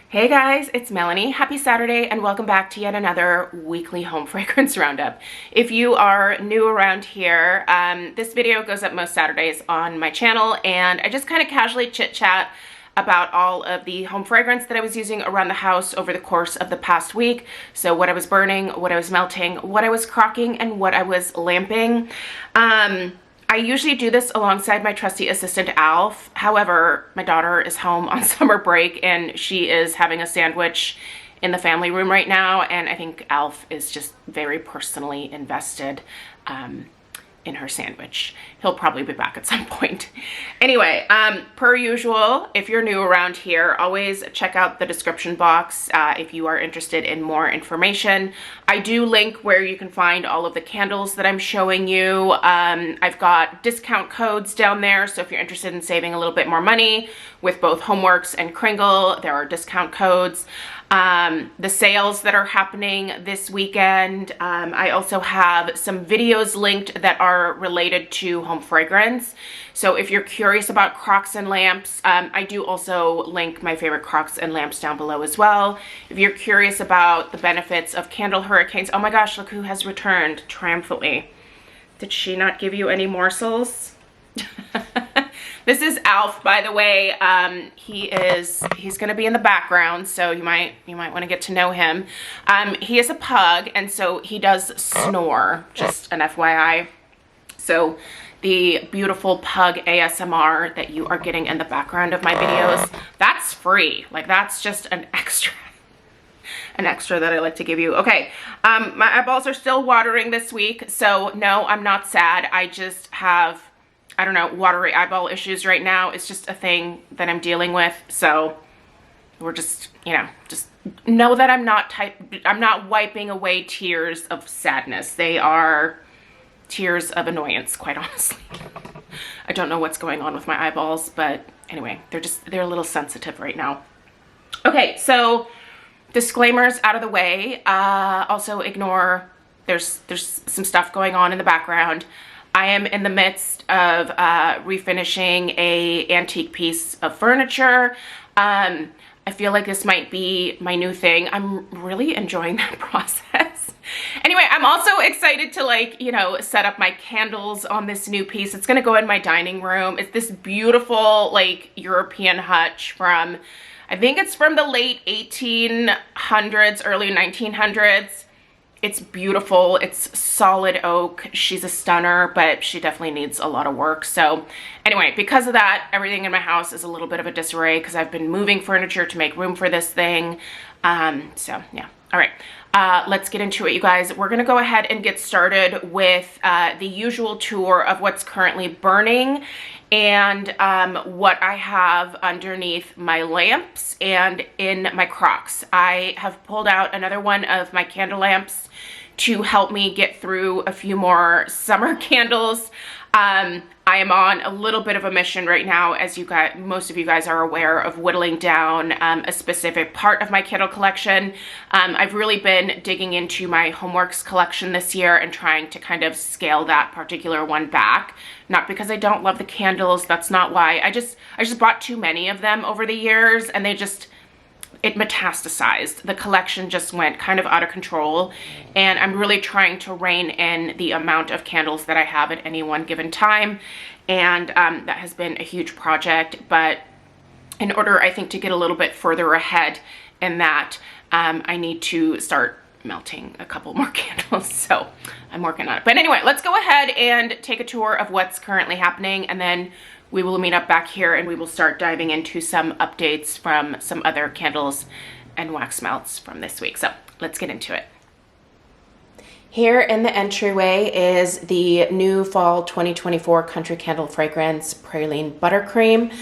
Hey guys, it's Melanie. Happy Saturday and welcome back to yet another weekly home fragrance roundup. If you are new around here, this video goes up most Saturdays on my channel and I just kind of casually chit chat about all of the home fragrance that I was using around the house over the course of the past week. So what I was burning, what I was melting, what I was crocking, and what I was lamping. I usually do this alongside my trusty assistant, Alf. However, my daughter is home on summer break and she is having a sandwich in the family room right now. And I think Alf is just very personally invested in her sandwich. He'll probably be back at some point. Anyway, per usual, if you're new around here, always check out the description box if you are interested in more information. I do link where you can find all of the candles that I'm showing you. I've got discount codes down there, so if you're interested in saving a little bit more money with both HomeWorx and Kringle, there are discount codes. The sales that are happening this weekend. I also have some videos linked that are related to home fragrance. So if you're curious about crocks and lamps, I do also link my favorite crocks and lamps down below as well. If you're curious about the benefits of candle hurricanes, oh my gosh, look who has returned triumphantly. Did she not give you any morsels? This is Alf, by the way. He's gonna be in the background, so you might want to get to know him. He is a pug, and so he does snore, just an FYI. So the beautiful pug ASMR that you are getting in the background of my videos, that's free. Like, that's just an extra that I like to give you. Okay, my eyeballs are still watering this week, so no, I'm not sad. I just have, I don't know, watery eyeball issues right now. It's just a thing that I'm dealing with. So we're just, just know that I'm not wiping away tears of sadness. They are tears of annoyance, quite honestly. I don't know what's going on with my eyeballs, but anyway, they're a little sensitive right now. Okay, so disclaimers out of the way. Also ignore, there's some stuff going on in the background. I am in the midst of refinishing a antique piece of furniture. I feel like this might be my new thing. I'm really enjoying that process. Anyway, I'm also excited to set up my candles on this new piece. It's gonna go in my dining room. It's this beautiful European hutch from, I think it's from the late 1800s, early 1900s. It's beautiful. It's solid oak. She's a stunner, but she definitely needs a lot of work. So anyway, because of that, everything in my house is a little bit of a disarray because I've been moving furniture to make room for this thing. So yeah. All right. Let's get into it, you guys. We're going to go ahead and get started with the usual tour of what's currently burning and what I have underneath my lamps and in my crocks. I have pulled out another one of my candle lamps to help me get through a few more summer candles. I am on a little bit of a mission right now, as most of you guys are aware, of whittling down a specific part of my candle collection. I've really been digging into my HomeWorx collection this year and trying to kind of scale that particular one back. Not because I don't love the candles, that's not why. I just bought too many of them over the years and it metastasized. The collection just went kind of out of control, and I'm really trying to rein in the amount of candles that I have at any one given time, and that has been a huge project. But in order, I think, to get a little bit further ahead in that, I need to start melting a couple more candles, so I'm working on it. But anyway, let's go ahead and take a tour of what's currently happening, and then we will meet up back here and we will start diving into some updates from some other candles and wax melts from this week. So let's get into it. Here in the entryway is the new fall 2024 country candle fragrance, Praline Buttercream.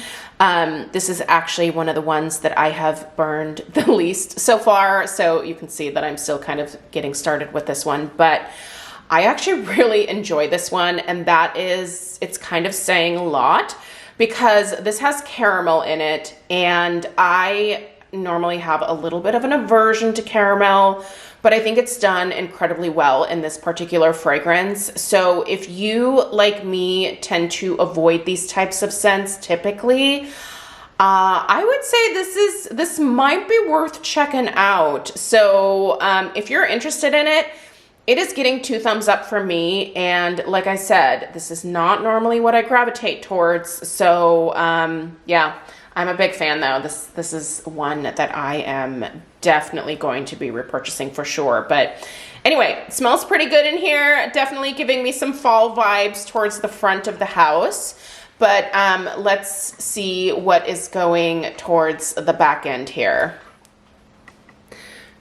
This is actually one of the ones that I have burned the least so far, so you can see that I'm still kind of getting started with this one, but I actually really enjoy this one, and it's kind of saying a lot because this has caramel in it, and I normally have a little bit of an aversion to caramel, but I think it's done incredibly well in this particular fragrance. So if you, like me, tend to avoid these types of scents typically, I would say this might be worth checking out. So if you're interested in it, it is getting 2 thumbs up for me. And like I said, this is not normally what I gravitate towards. So yeah, I'm a big fan though. This is one that I am definitely going to be repurchasing for sure. But anyway, it smells pretty good in here. Definitely giving me some fall vibes towards the front of the house. But let's see what is going towards the back end here.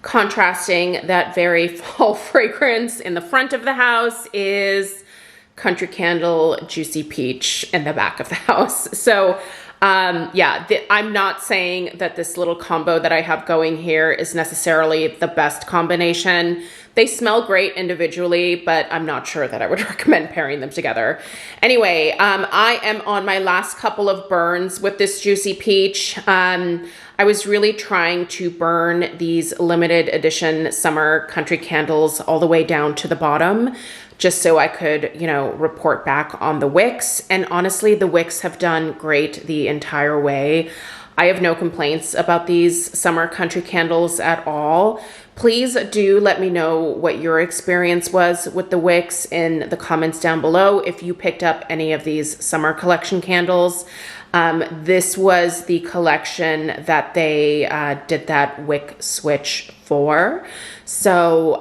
Contrasting that very fall fragrance in the front of the house is Country Candle Juicy Peach in the back of the house. So yeah, I'm not saying that this little combo that I have going here is necessarily the best combination. They smell great individually, but I'm not sure that I would recommend pairing them together. Anyway, I am on my last couple of burns with this Juicy Peach. I was really trying to burn these limited edition summer country candles all the way down to the bottom, just so I could, you know, report back on the wicks. And honestly, the wicks have done great the entire way. I have no complaints about these summer country candles at all. Please do let me know what your experience was with the wicks in the comments down below if you picked up any of these summer collection candles. This was the collection that they did that wick switch for. So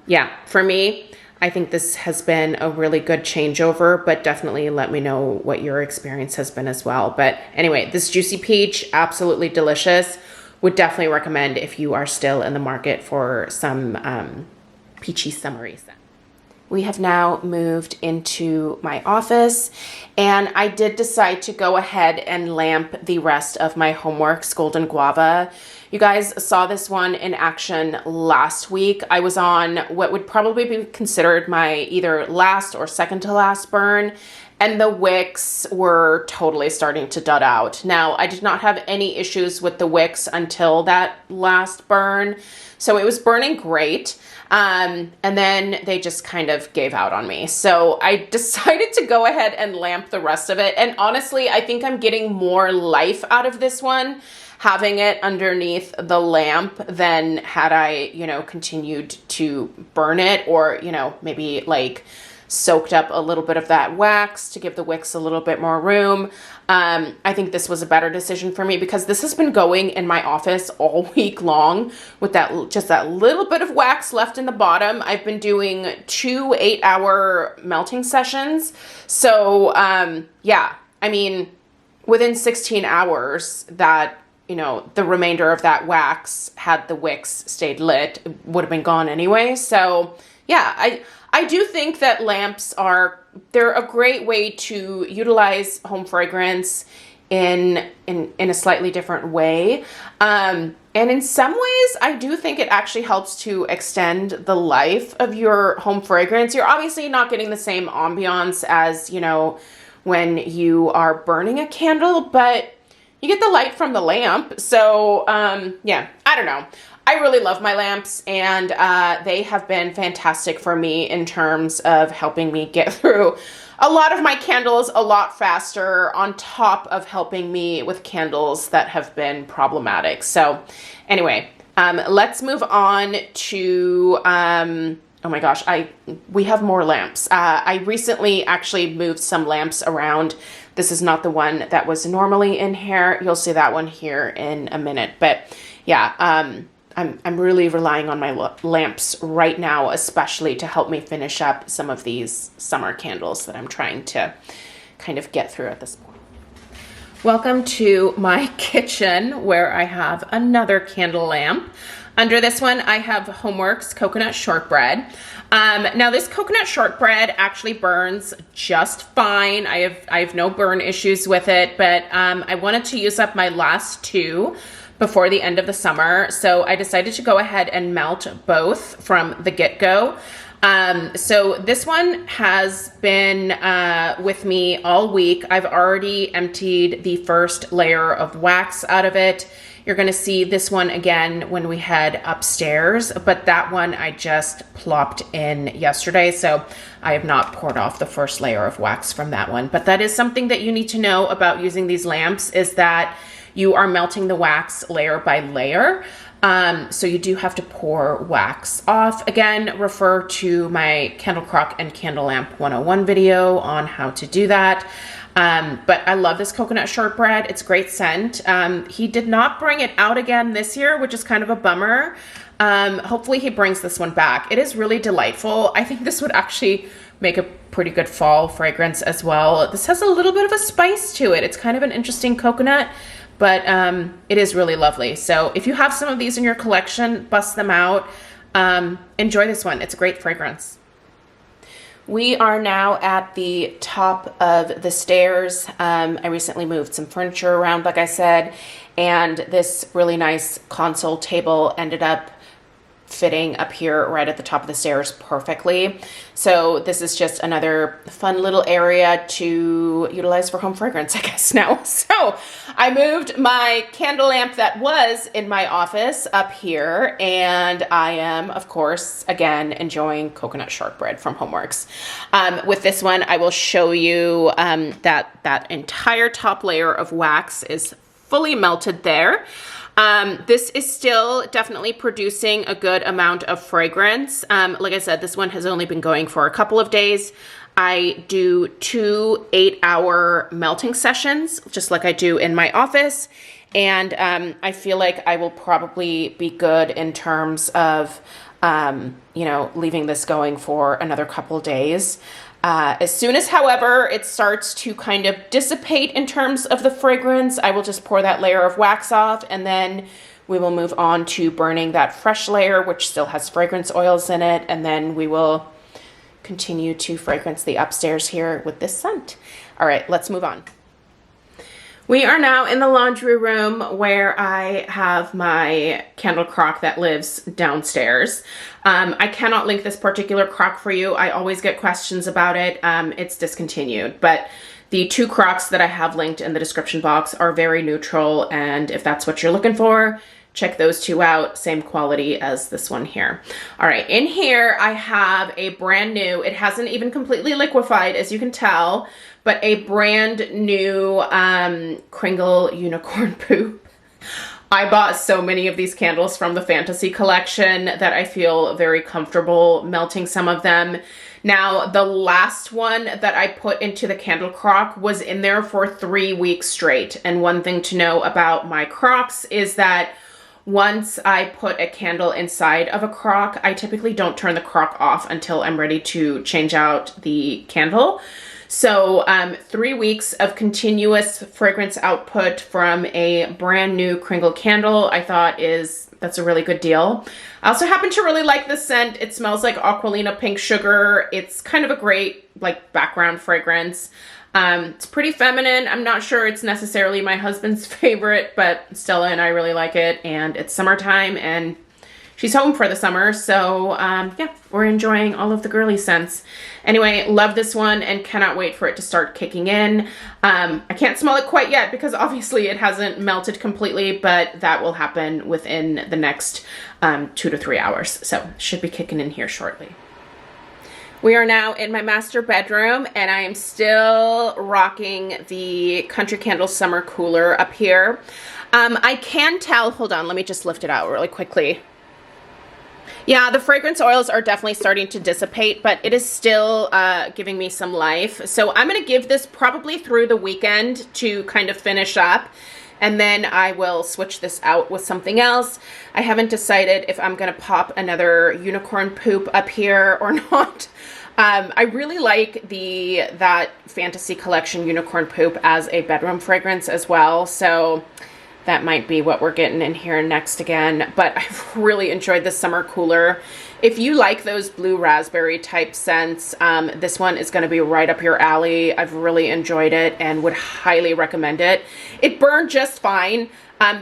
yeah, for me, I think this has been a really good changeover, but definitely let me know what your experience has been as well. But anyway, this Juicy Peach, absolutely delicious. Would definitely recommend if you are still in the market for some peachy summery scent. We have now moved into my office, and I did decide to go ahead and lamp the rest of my HomeWorx Golden Guava. You guys saw this one in action last week. I was on what would probably be considered my either last or second to last burn, and the wicks were totally starting to dud out. Now, I did not have any issues with the wicks until that last burn, so it was burning great. And then they just kind of gave out on me. So I decided to go ahead and lamp the rest of it. And honestly, I think I'm getting more life out of this one, having it underneath the lamp than had I, you know, continued to burn it, or, you know, maybe like soaked up a little bit of that wax to give the wicks a little bit more room. I think this was a better decision for me because this has been going in my office all week long with that, just that little bit of wax left in the bottom. I've been doing 2 8-hour melting sessions. So, yeah, I mean, within 16 hours that, you know, the remainder of that wax, had the wicks stayed lit, would have been gone anyway. So yeah, I do think that lamps they're a great way to utilize home fragrance in a slightly different way. And in some ways, I do think it actually helps to extend the life of your home fragrance. You're obviously not getting the same ambiance as, you know, when you are burning a candle, but you get the light from the lamp. So yeah, I don't know. I really love my lamps, and they have been fantastic for me in terms of helping me get through a lot of my candles a lot faster, on top of helping me with candles that have been problematic. So anyway, let's move on to, oh my gosh, we have more lamps. I recently actually moved some lamps around. This is not the one that was normally in here. You'll see that one here in a minute. But yeah, I'm really relying on my lamps right now, especially to help me finish up some of these summer candles that I'm trying to kind of get through at this point. Welcome to my kitchen, where I have another candle lamp. Under this one, I have HomeWorx Coconut Shortbread. Now this coconut shortbread actually burns just fine. I have no burn issues with it, but I wanted to use up my last 2 before the end of the summer. So I decided to go ahead and melt both from the get-go. So this one has been with me all week. I've already emptied the first layer of wax out of it. You're gonna see this one again when we head upstairs, but that one I just plopped in yesterday, so I have not poured off the first layer of wax from that one. But that is something that you need to know about using these lamps, is that you are melting the wax layer by layer. So you do have to pour wax off. Again, refer to my Candle Crock and Candle Lamp 101 video on how to do that. But I love this coconut shortbread. It's great scent. He did not bring it out again this year, which is kind of a bummer. Hopefully he brings this one back. It is really delightful. I think this would actually make a pretty good fall fragrance as well. This has a little bit of a spice to it. It's kind of an interesting coconut, but it is really lovely. So if you have some of these in your collection, bust them out. Enjoy this one. It's a great fragrance. We are now at the top of the stairs. I recently moved some furniture around, like I said, and this really nice console table ended up fitting up here right at the top of the stairs perfectly. So this is just another fun little area to utilize for home fragrance, I guess now. So I moved my candle lamp that was in my office up here, and I am, of course, again, enjoying coconut shortbread from HomeWorx. With this one, I will show you that entire top layer of wax is fully melted there. This is still definitely producing a good amount of fragrance. Like I said, this one has only been going for a couple of days. I do 2 8-hour melting sessions, just like I do in my office. And I feel like I will probably be good in terms of, you know, leaving this going for another couple days. As soon as, however, it starts to kind of dissipate in terms of the fragrance, I will just pour that layer of wax off, and then we will move on to burning that fresh layer, which still has fragrance oils in it, and then we will continue to fragrance the upstairs here with this scent. All right, let's move on. We are now in the laundry room where I have my candle crock that lives downstairs. I cannot link this particular crock for you. I always get questions about it. It's discontinued, but the 2 crocks that I have linked in the description box are very neutral, and if that's what you're looking for, check those 2 out. Same quality as this one here. All right, in here I have a brand new, it hasn't even completely liquefied, as you can tell, but a brand new Kringle unicorn poop. I bought so many of these candles from the Fantasy collection that I feel very comfortable melting some of them. Now, the last one that I put into the candle crock was in there for 3 weeks straight. And one thing to know about my crocks is that once I put a candle inside of a crock, I typically don't turn the crock off until I'm ready to change out the candle. So 3 weeks of continuous fragrance output from a brand new Kringle candle, I thought that's a really good deal. I also happen to really like the scent. It smells like Aqualina pink sugar. It's kind of a great like background fragrance. It's pretty feminine. I'm not sure it's necessarily my husband's favorite, but Stella and I really like it, and it's summertime and she's home for the summer, so yeah, we're enjoying all of the girly scents. Anyway, love this one and cannot wait for it to start kicking in. I can't smell it quite yet because obviously it hasn't melted completely, but that will happen within the next 2 to 3 hours. So should be kicking in here shortly. We are now in my master bedroom, and I am still rocking the Country Candle Summer Cooler up here. I can tell, hold on, let me just lift it out really quickly. Yeah, the fragrance oils are definitely starting to dissipate, but it is still giving me some life. So I'm going to give this probably through the weekend to kind of finish up, and then I will switch this out with something else. I haven't decided if I'm going to pop another unicorn poop up here or not. I really like that Fantasy Collection unicorn poop as a bedroom fragrance as well, so that might be what we're getting in here next again. But I've really enjoyed the summer cooler. If you like those blue raspberry type scents, this one is going to be right up your alley. I've really enjoyed it and would highly recommend it. It burned just fine.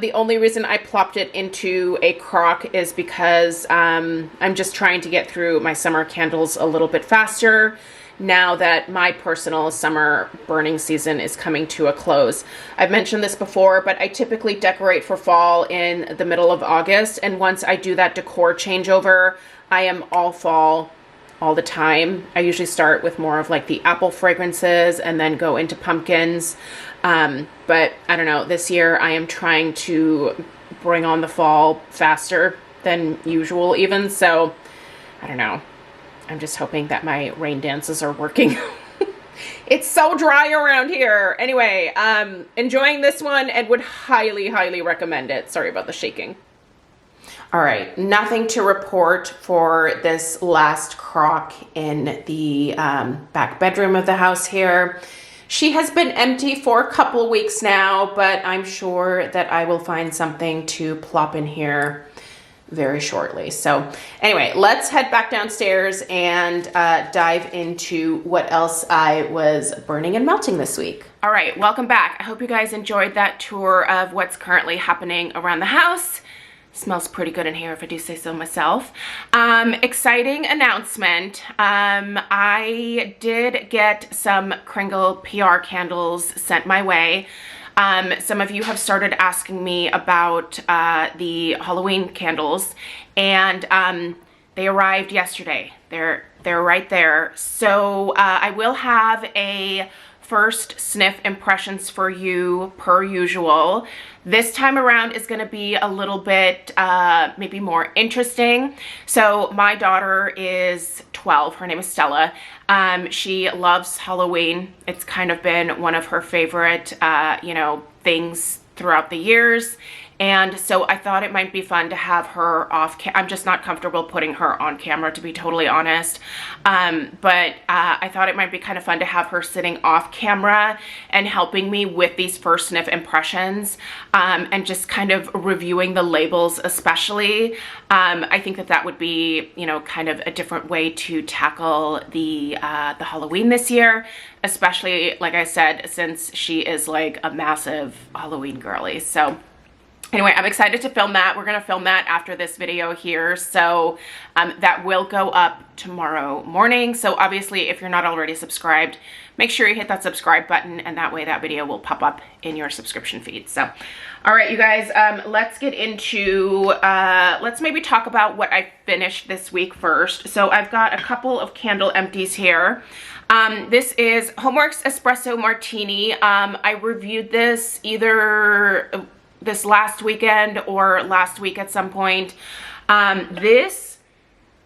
The only reason I plopped it into a crock is because I'm just trying to get through my summer candles a little bit faster now that my personal summer burning season is coming to a close. I've mentioned this before, but I typically decorate for fall in the middle of August, and once I do that decor changeover, I am all fall all the time. I usually start with more of like the apple fragrances and then go into pumpkins. But I don't know, this year I am trying to bring on the fall faster than usual even. So I don't know. I'm just hoping that my rain dances are working. It's so dry around here. Anyway, enjoying this one and would highly, highly recommend it. Sorry about the shaking. All right, nothing to report for this last crock in the back bedroom of the house here. She has been empty for a couple weeks now, but I'm sure that I will find something to plop in here very shortly. So anyway, let's head back downstairs and dive into what else I was burning and melting this week. All right, welcome back. I hope you guys enjoyed that tour of what's currently happening around the house. Smells pretty good in here if I do say so myself. Exciting announcement. I did get some Kringle PR candles sent my way. Some of you have started asking me about the Halloween candles, and they arrived yesterday. They're right there. So I will have a first sniff impressions for you per usual. This time around is going to be a little bit maybe more interesting. So my daughter is 12. Her name is Stella. She loves Halloween. It's kind of been one of her favorite, you know, things throughout the years. And so I thought it might be fun to have her off I'm just not comfortable putting her on camera, to be totally honest. But I thought it might be kind of fun to have her sitting off camera and helping me with these first sniff impressions, and just kind of reviewing the labels especially. I think that that would be, you know, kind of a different way to tackle the Halloween this year, especially, like I said, since she is like a massive Halloween girly. So anyway, I'm excited to film that. We're going to film that after this video here. So that will go up tomorrow morning. So obviously, if you're not already subscribed, make sure you hit that subscribe button, and that way that video will pop up in your subscription feed. So, all right, you guys, let's get into, let's maybe talk about what I finished this week first. So I've got a couple of candle empties here. This is HomeWorx Espresso Martini. I reviewed this either this last weekend or last week at some point.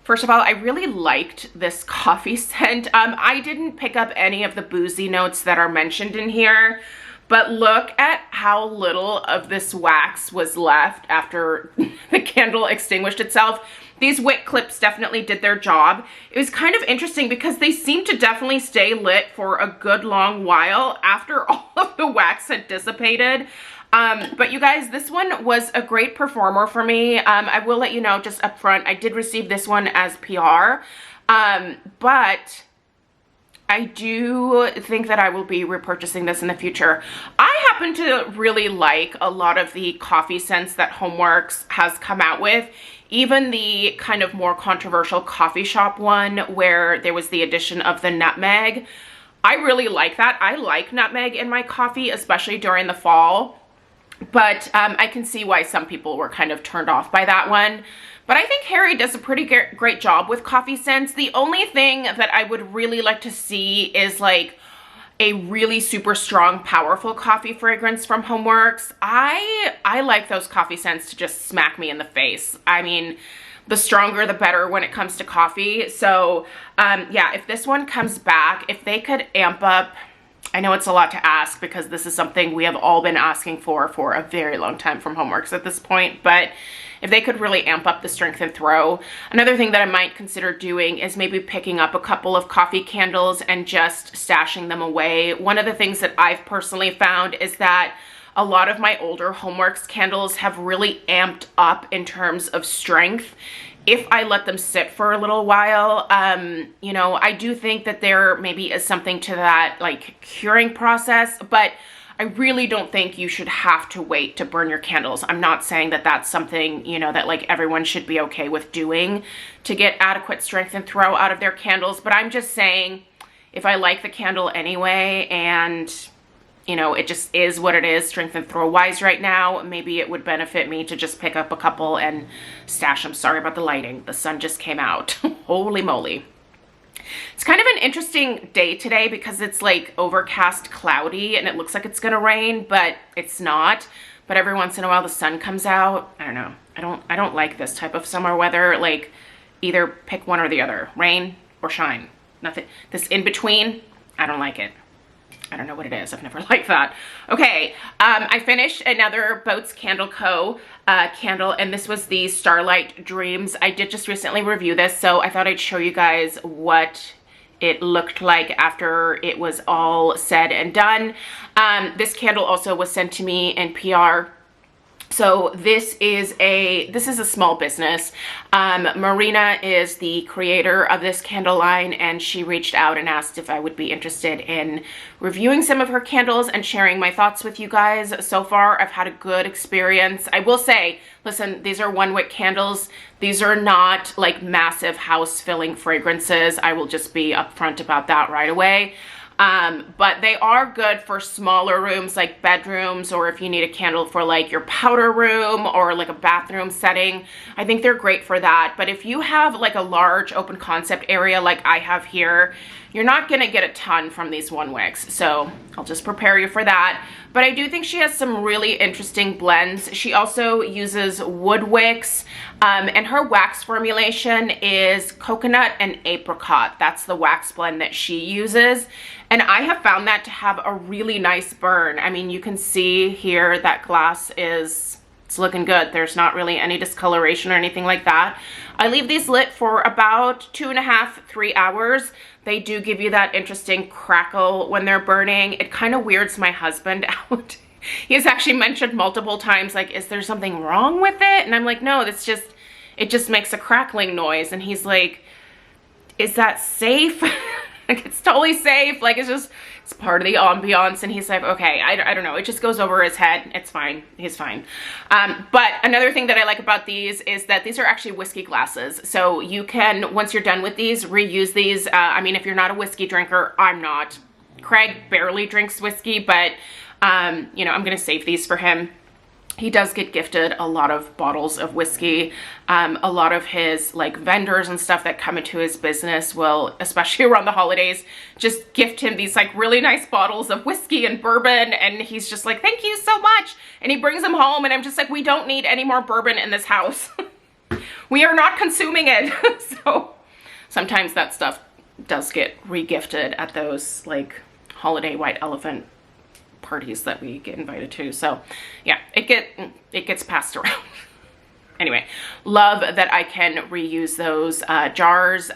First of all, I really liked this coffee scent. I didn't pick up any of the boozy notes that are mentioned in here, but look at how little of this wax was left after the candle extinguished itself. These wick clips definitely did their job. It was kind of interesting because they seemed to definitely stay lit for a good long while after all of the wax had dissipated. But you guys, this one was a great performer for me. I will let you know just up front, I did receive this one as PR, but I do think that I will be repurchasing this in the future. I happen to really like a lot of the coffee scents that HomeWorx has come out with. Even the kind of more controversial coffee shop one where there was the addition of the nutmeg. I really like that. I like nutmeg in my coffee, especially during the fall. But I can see why some people were kind of turned off by that one. But I think Harry does a pretty great job with coffee scents. The only thing that I would really like to see is like a really super strong, powerful coffee fragrance from HomeWorx. I like those coffee scents to just smack me in the face. I mean, the stronger the better when it comes to coffee. So yeah, if this one comes back, if they could amp up, I know it's a lot to ask because this is something we have all been asking for a very long time from HomeWorx at this point, but if they could really amp up the strength and throw. Another thing that I might consider doing is maybe picking up a couple of coffee candles and just stashing them away. One of the things that I've personally found is that a lot of my older HomeWorx candles have really amped up in terms of strength if I let them sit for a little while. You know, I do think that there maybe is something to that like curing process, but I really don't think you should have to wait to burn your candles. I'm not saying that that's something, you know, that like everyone should be okay with doing to get adequate strength and throw out of their candles, but I'm just saying if I like the candle anyway and you know, it just is what it is, strength and throw wise right now, maybe it would benefit me to just pick up a couple and stash them. Sorry about the lighting. The sun just came out. Holy moly. It's kind of an interesting day today because it's like overcast, cloudy, and it looks like it's gonna rain, but it's not. But every once in a while the sun comes out. I don't know. I don't like this type of summer weather. Like, either pick one or the other, rain or shine. Nothing, this in between, I don't like it. I don't know what it is. I've never liked that. Okay, I finished another Boats Candle Co. Candle, and this was the Starlight Dreams. I did just recently review this, so I thought I'd show you guys what it looked like after it was all said and done. This candle also was sent to me in PR. So this is a small business. Marina is the creator of this candle line, and she reached out and asked if I would be interested in reviewing some of her candles and sharing my thoughts with you guys. So far, I've had a good experience. I will say, listen, these are one-wick candles. These are not like massive house-filling fragrances. I will just be upfront about that right away. But they are good for smaller rooms like bedrooms, or if you need a candle for like your powder room or like a bathroom setting. I think they're great for that. But if you have like a large open concept area like I have here, you're not gonna get a ton from these one wicks. So I'll just prepare you for that. But I do think she has some really interesting blends. She also uses wood wicks, and her wax formulation is coconut and apricot. That's the wax blend that she uses. And I have found that to have a really nice burn. I mean, you can see here that glass it's looking good. There's not really any discoloration or anything like that. I leave these lit for about 2.5 to 3 hours. They do give you that interesting crackle when they're burning. It kind of weirds my husband out. He has actually mentioned multiple times, like, is there something wrong with it? And I'm like, no, it just makes a crackling noise. And he's like, is that safe? Like, it's totally safe. Like, it's part of the ambiance. And he's like, okay, I don't know. It just goes over his head. It's fine. He's fine. But another thing that I like about these is that these are actually whiskey glasses. So you can, once you're done with these, reuse these. I mean, if you're not a whiskey drinker, I'm not. Craig barely drinks whiskey, but, you know, I'm going to save these for him. He does get gifted a lot of bottles of whiskey. A lot of his like vendors and stuff that come into his business will, especially around the holidays, just gift him these like really nice bottles of whiskey and bourbon. And he's just like, thank you so much. And he brings them home, and I'm just like, we don't need any more bourbon in this house. We are not consuming it. So sometimes that stuff does get re-gifted at those like holiday white elephant parties that we get invited to. So yeah, it gets passed around. Anyway, love that I can reuse those jars.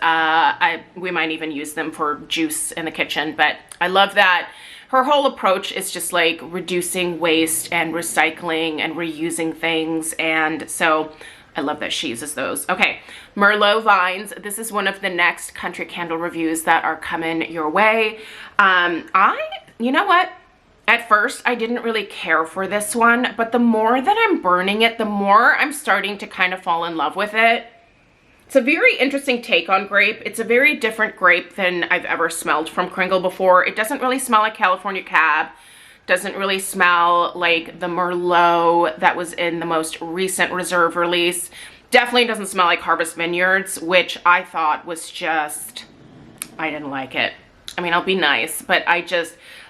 We might even use them for juice in the kitchen, but I love that her whole approach is just like reducing waste and recycling and reusing things. And so I love that she uses those. Okay, Mero Vines. This is one of the next country candle reviews that are coming your way. You know what? At first, I didn't really care for this one, but the more that I'm burning it, the more I'm starting to kind of fall in love with it. It's a very interesting take on grape. It's a very different grape than I've ever smelled from Kringle before. It doesn't really smell like California Cab. Doesn't really smell like the Merlot that was in the most recent Reserve release. Definitely doesn't smell like Harvest Vineyards, which I thought was just, I didn't like it. I mean, I'll be nice, but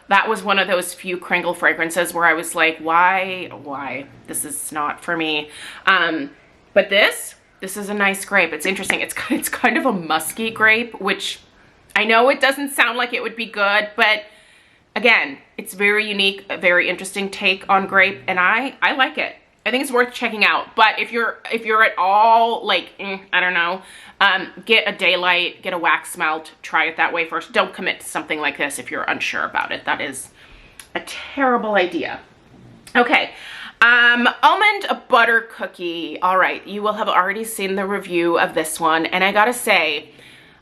that was one of those few Kringle fragrances where I was like, why? This is not for me. But this is a nice grape. It's interesting. It's kind of a musky grape, which I know it doesn't sound like it would be good, but again, it's very unique, a very interesting take on grape, and I like it. I think it's worth checking out. But if you're at all like, I don't know, get a daylight, get a wax melt, try it that way first. Don't commit to something like this if you're unsure about it. That is a terrible idea. Okay, almond butter cookie. All right, you will have already seen the review of this one, and I gotta say,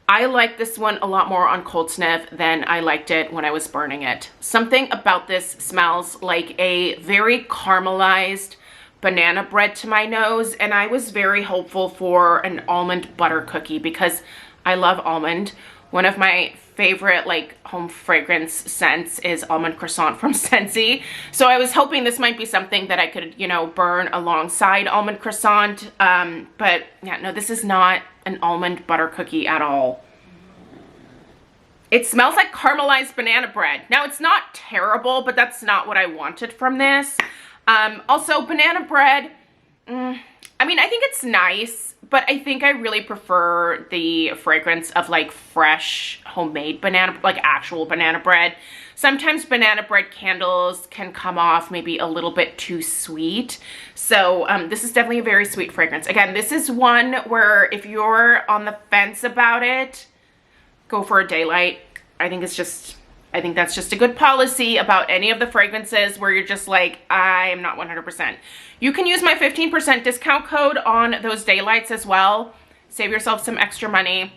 I like this one a lot more on cold sniff than I liked it when I was burning it. Something about this smells like a very caramelized banana bread to my nose, and I was very hopeful for an almond butter cookie because I love almond. One of my favorite like home fragrance scents is almond croissant from Scentsy. So I was hoping this might be something that I could, you know, burn alongside almond croissant. But yeah, no, this is not an almond butter cookie at all. It smells like caramelized banana bread. Now, it's not terrible, but that's not what I wanted from this. Also, banana bread, I mean, I think it's nice, but I think I really prefer the fragrance of like fresh homemade banana, like actual banana bread. Sometimes banana bread candles can come off maybe a little bit too sweet. So this is definitely a very sweet fragrance. Again, this is one where if you're on the fence about it, go for a daylight. I think that's just a good policy about any of the fragrances where you're just like, I am not 100%. You can use my 15% discount code on those daylights as well. Save yourself some extra money.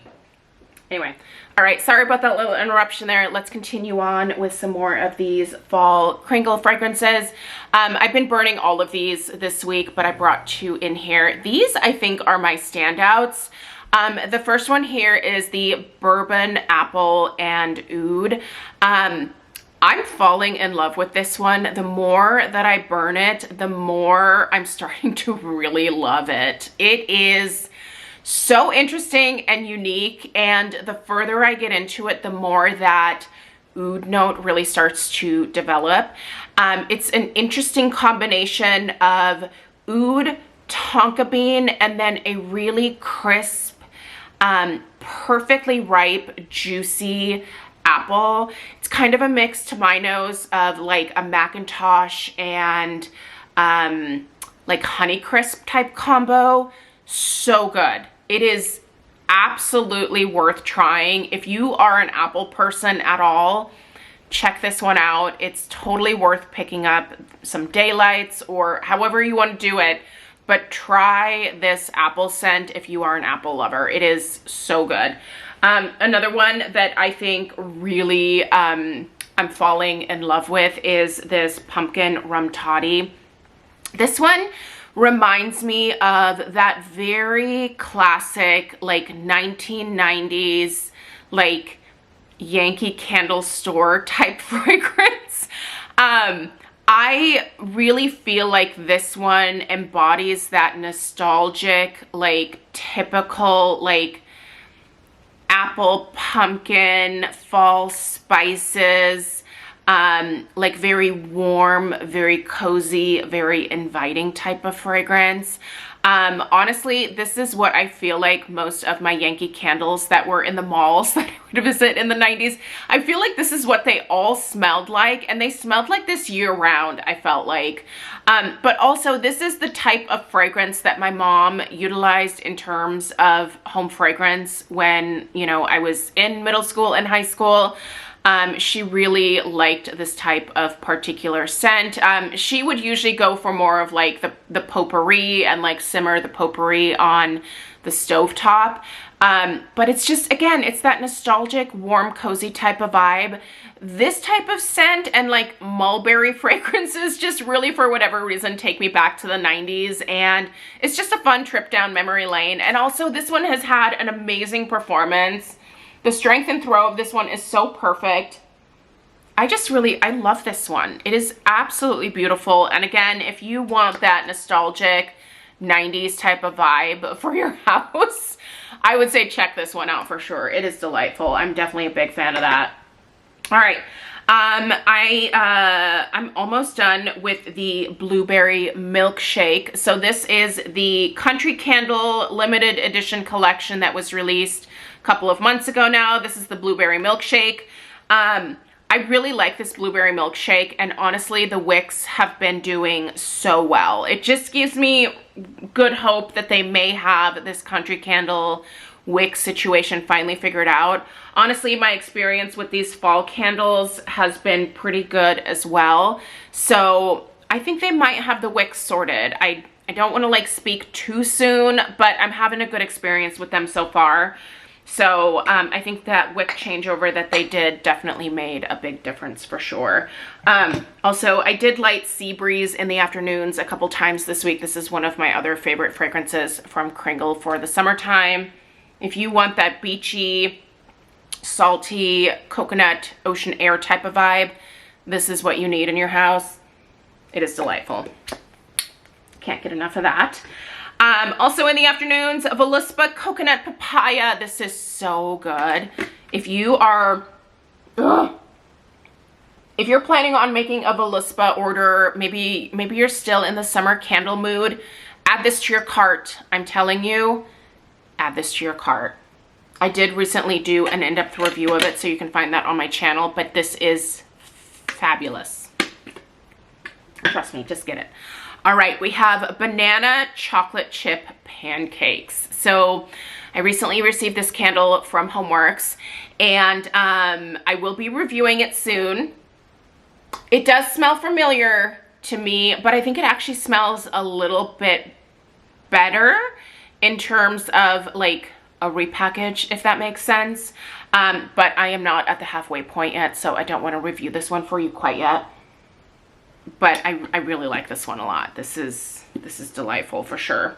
Anyway, all right, sorry about that little interruption there. Let's continue on with some more of these fall Kringle fragrances. I've been burning all of these this week, but I brought 2 in here. These, I think, are my standouts. The first one here is the Bourbon Apple Oud. I'm falling in love with this one. The more that I burn it, the more I'm starting to really love it. It is so interesting and unique, and the further I get into it, the more that oud note really starts to develop. It's an interesting combination of oud, tonka bean, and then a really crisp, perfectly ripe, juicy apple. It's kind of a mix to my nose of like a Macintosh and like Honeycrisp type combo. So good. It is absolutely worth trying. If you are an apple person at all, check this one out. It's totally worth picking up some daylights or however you want to do it. But try this apple scent if you are an apple lover. It is so good. Another one that I think really I'm falling in love with is this Pumpkin Rum Toddy. This one reminds me of that very classic, like 1990s, like Yankee Candle Store type fragrance. I really feel like this one embodies that nostalgic, like typical, like apple, pumpkin, fall spices, like very warm, very cozy, very inviting type of fragrance. Honestly, this is what I feel like most of my Yankee candles that were in the malls that I would visit in the 90s. I feel like this is what they all smelled like, and they smelled like this year round, I felt like. But also, this is the type of fragrance that my mom utilized in terms of home fragrance when, you know, I was in middle school and high school. She really liked this type of particular scent. She would usually go for more of like the potpourri and like simmer the potpourri on the stovetop. But it's just, again, it's that nostalgic, warm, cozy type of vibe. This type of scent and like mulberry fragrances just really, for whatever reason, take me back to the 90s. And it's just a fun trip down memory lane. And also, this one has had an amazing performance. The strength and throw of this one is so perfect. I love this one. It is absolutely beautiful. And again, if you want that nostalgic 90s type of vibe for your house, I would say check this one out for sure. It is delightful. I'm definitely a big fan of that. All right. I'm almost done with the Blueberry Milkshake. So this is the Country Candle limited edition collection that was released a couple of months ago now. This is the Blueberry Milkshake. I really like this Blueberry Milkshake, and honestly, the wicks have been doing so well. It just gives me good hope that they may have this Country Candle wick situation finally figured out. Honestly, my experience with these fall candles has been pretty good as well. So I think they might have the wicks sorted. I don't want to like speak too soon, but I'm having a good experience with them so far. So I think that wick changeover that they did definitely made a big difference for sure. Also, I did light Sea Breeze in the afternoons a couple times this week. This is one of my other favorite fragrances from Kringle for the summertime. If you want that beachy, salty, coconut, ocean air type of vibe, this is what you need in your house. It is delightful. Can't get enough of that. Also in the afternoons, Voluspa Coconut Papaya. This is so good. If you are Ugh. If you're planning on making a Voluspa order, maybe you're still in the summer candle mood, add this to your cart. I'm telling you, add this to your cart. I did recently do an in-depth review of it, so you can find that on my channel, but this is fabulous. Trust me, just get it. All right, we have banana chocolate chip pancakes. So I recently received this candle from HomeWorx, and I will be reviewing it soon. It does smell familiar to me, but I think it actually smells a little bit better in terms of like a repackage, if that makes sense. But I am not at the halfway point yet, so I don't want to review this one for you quite yet. But I really like this one a lot. This is delightful for sure.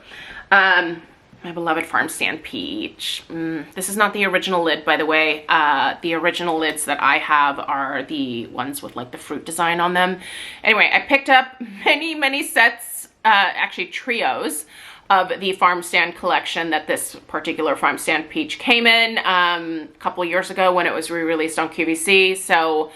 My beloved Farmstand Peach. This is not the original lid, by the way. The original lids that I have are the ones with like the fruit design on them. Anyway, I picked up many sets, actually trios, of the Farmstand collection that this particular Farmstand Peach came in a couple years ago when it was re-released on QVC. So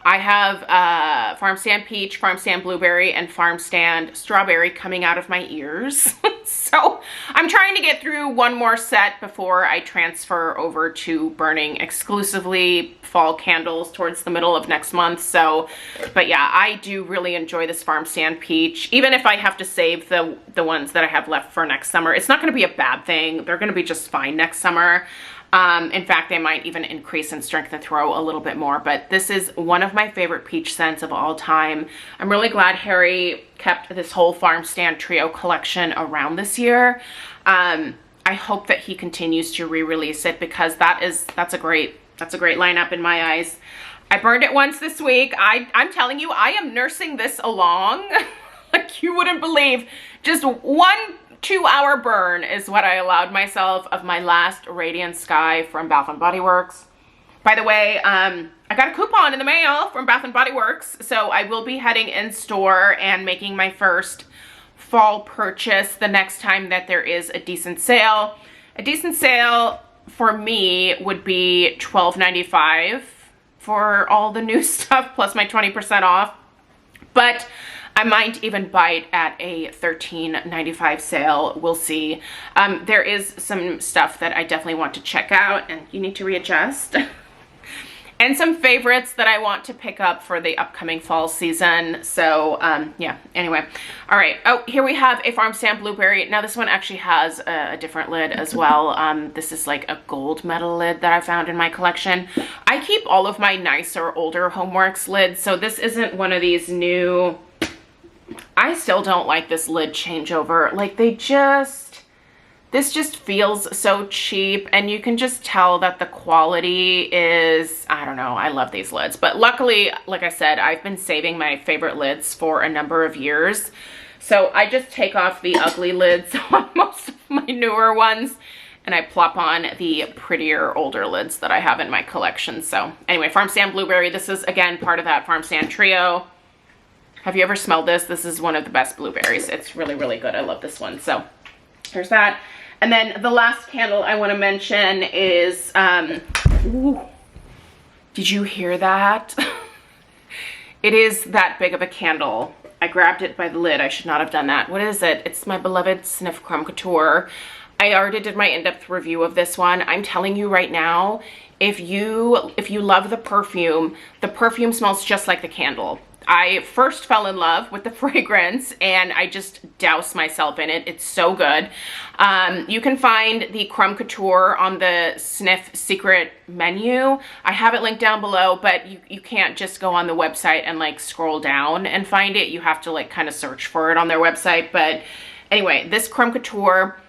I have Farmstand Peach, Farmstand Blueberry, and Farmstand Strawberry coming out of my ears. So I'm trying to get through one more set before I transfer over to burning exclusively fall candles towards the middle of next month. So, but yeah, I do really enjoy this Farmstand Peach. Even if I have to save the ones that I have left for next summer, it's not going to be a bad thing. They're going to be just fine next summer. In fact, they might even increase in strength and throw a little bit more, but this is one of my favorite peach scents of all time. I'm really glad Harry kept this whole Farmstand trio collection around this year. I hope that he continues to re-release it because that's a great lineup in my eyes. I burned it once this week. I'm telling you, I am nursing this along like you wouldn't believe. Just 1-2-hour burn is what I allowed myself of my last Radiant Sky from Bath & Body Works. By the way, I got a coupon in the mail from Bath & Body Works, so I will be heading in store and making my first fall purchase the next time that there is a decent sale. A decent sale for me would be $12.95 for all the new stuff plus my 20% off, but I might even bite at a $13.95 sale. We'll see. There is some stuff that I definitely want to check out, and you need to readjust. And some favorites that I want to pick up for the upcoming fall season. So yeah, anyway. All right. Oh, here we have a Farmstand Blueberry. Now this one actually has a different lid as well. This is like a gold medal lid that I found in my collection. I keep all of my nicer, older HomeWorx lids, so this isn't one of these new... I still don't like this lid changeover. Like this just feels so cheap, and you can just tell that the quality is, I don't know, I love these lids. But luckily, like I said, I've been saving my favorite lids for a number of years. So I just take off the ugly lids on most of my newer ones, and I plop on the prettier older lids that I have in my collection. So anyway, Farmstand Blueberry, this is again part of that Farmstand trio. Have you ever smelled this? This is one of the best blueberries. It's really good. I love this one. So here's that. And then the last candle I want to mention is, ooh, did you hear that? It is that big of a candle. I grabbed it by the lid. I should not have done that. What is it? It's my beloved Sniff Crum Couture. I already did my in-depth review of this one. I'm telling you right now, if you love the perfume smells just like the candle. I first fell in love with the fragrance and I just doused myself in it. It's so good. You can find the Crum Couture on the Sniff secret menu. I have it linked down below, but you can't just go on the website and like scroll down and find it. You have to like kind of search for it on their website. But anyway, this Crum Couture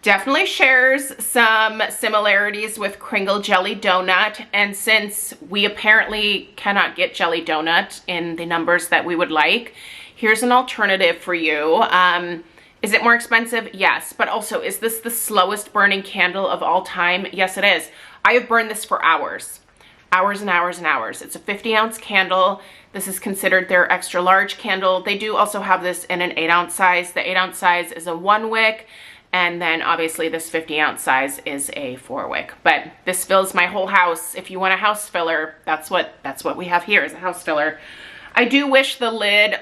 definitely shares some similarities with Kringle Jelly Donut, and since we apparently cannot get Jelly Donut in the numbers that we would like, here's an alternative for you. Is it more expensive? Yes, but also, is this the slowest burning candle of all time? Yes, it is. I have burned this for hours. Hours and hours and hours. It's a 50-ounce candle. This is considered their extra large candle. They do also have this in an 8-ounce size. The 8-ounce size is a 1 wick. And then obviously this 50-ounce size is a 4-wick. But this fills my whole house. If you want a house filler, that's what we have here is a house filler. I do wish the lid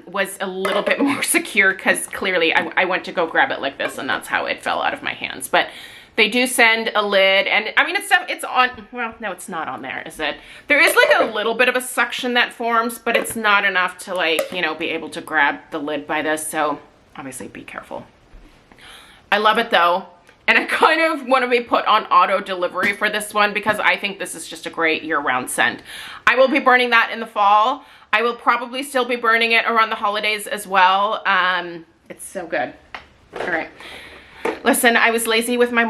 was a little bit more secure, because clearly I went to go grab it like this and that's how it fell out of my hands. But they do send a lid, and I mean, it's on, well, no, it's not on there, is it? There is like a little bit of a suction that forms, but it's not enough to, like, you know, be able to grab the lid by this. So obviously be careful. I love it though. And I kind of want to be put on auto delivery for this one, because I think this is just a great year-round scent. I will be burning that in the fall. I will probably still be burning it around the holidays as well. It's so good. All right. Listen, I was lazy with my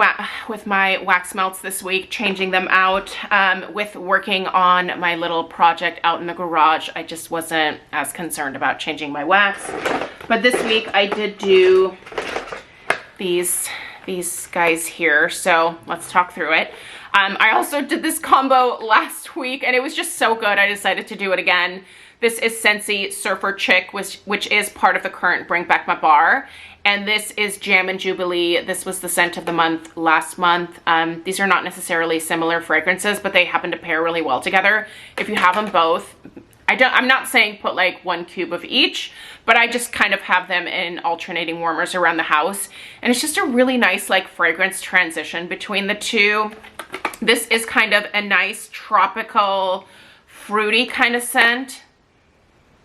wax melts this week, changing them out. With working on my little project out in the garage, I just wasn't as concerned about changing my wax. But this week I did do these guys here, so let's talk through it. I also did this combo last week and it was just so good, I decided to do it again. This is Scentsy Surfer Chick, which is part of the current Bring Back My Bar, and this is Jam and Jubilee. This was the scent of the month last month. These are not necessarily similar fragrances, but they happen to pair really well together. If you have them both, I'm not saying put like 1 cube of each, but I just kind of have them in alternating warmers around the house. And it's just a really nice like fragrance transition between the two. This is kind of a nice tropical, fruity kind of scent.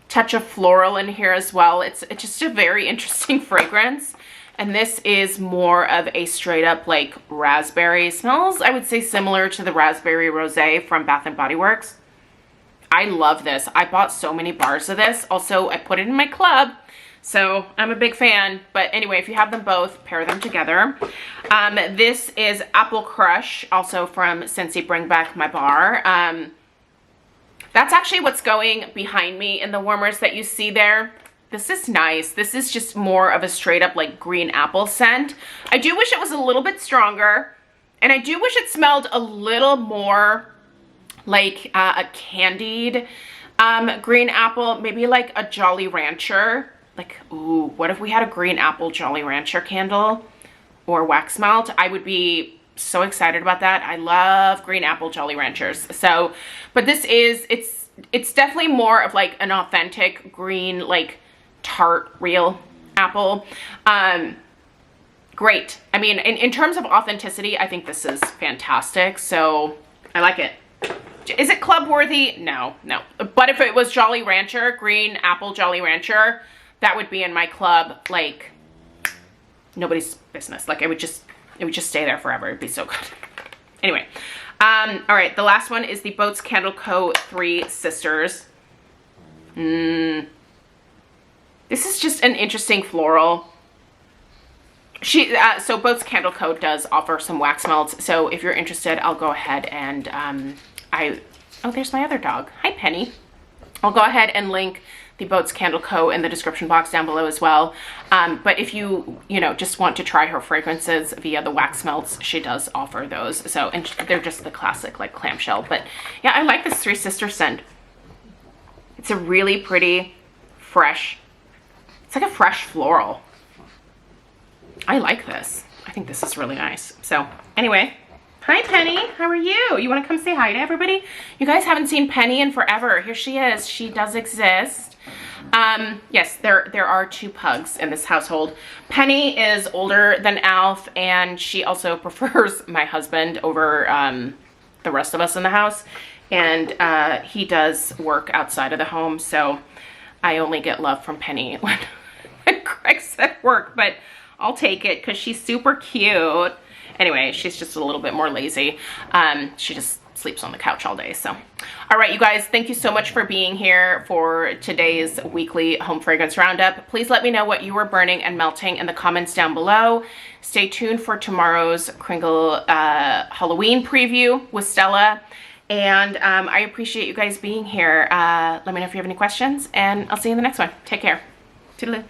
Touch of floral in here as well. It's just a very interesting fragrance. And this is more of a straight up like raspberry. Smells, I would say, similar to the Raspberry Rosé from Bath & Body Works. I love this. I bought so many bars of this. Also, I put it in my club, so I'm a big fan. But anyway, if you have them both, pair them together. This is Apple Crush, also from Scentsy Bring Back My Bar. That's actually what's going behind me in the warmers that you see there. This is nice. This is just more of a straight up like green apple scent. I do wish it was a little bit stronger, and I do wish it smelled a little more like a candied green apple, maybe like a Jolly Rancher. Like, ooh, what if we had a green apple Jolly Rancher candle or wax melt? I would be so excited about that. I love green apple Jolly Ranchers. So, but this is, it's definitely more of like an authentic green, like tart, real apple. Great. I mean, in terms of authenticity, I think this is fantastic. So I like it. Is it club worthy? No. But if it was Jolly Rancher, green apple Jolly Rancher, that would be in my club like nobody's business. Like it would just stay there forever. It'd be so good. Anyway, all right, the last one is the Boats Candle Co. 3 Sisters. This is just an interesting floral. So Boats Candle Co. does offer some wax melts. So if you're interested, I'll go ahead and oh, there's my other dog. Hi, Penny. I'll go ahead and link the Boats Candle Co. in the description box down below as well. But if you just want to try her fragrances via the wax melts, she does offer those. So, and they're just the classic like clamshell. But yeah, I like this 3 Sister scent. It's a really pretty, fresh, it's like a fresh floral. I like this. I think this is really nice. So anyway, hi Penny, how are you? You want to come say hi to everybody? You guys haven't seen Penny in forever. Here she is. She does exist. Yes, there are 2 pugs in this household. Penny is older than Alf, and she also prefers my husband over the rest of us in the house. And he does work outside of the home, so I only get love from Penny when Greg's at work, but I'll take it because she's super cute. Anyway, she's just a little bit more lazy. She just sleeps on the couch all day. So, all right, you guys, thank you so much for being here for today's weekly home fragrance roundup. Please let me know what you are burning and melting in the comments down below. Stay tuned for tomorrow's Kringle Halloween preview with Stella. And I appreciate you guys being here. Let me know if you have any questions, and I'll see you in the next one. Take care. Toodaloo.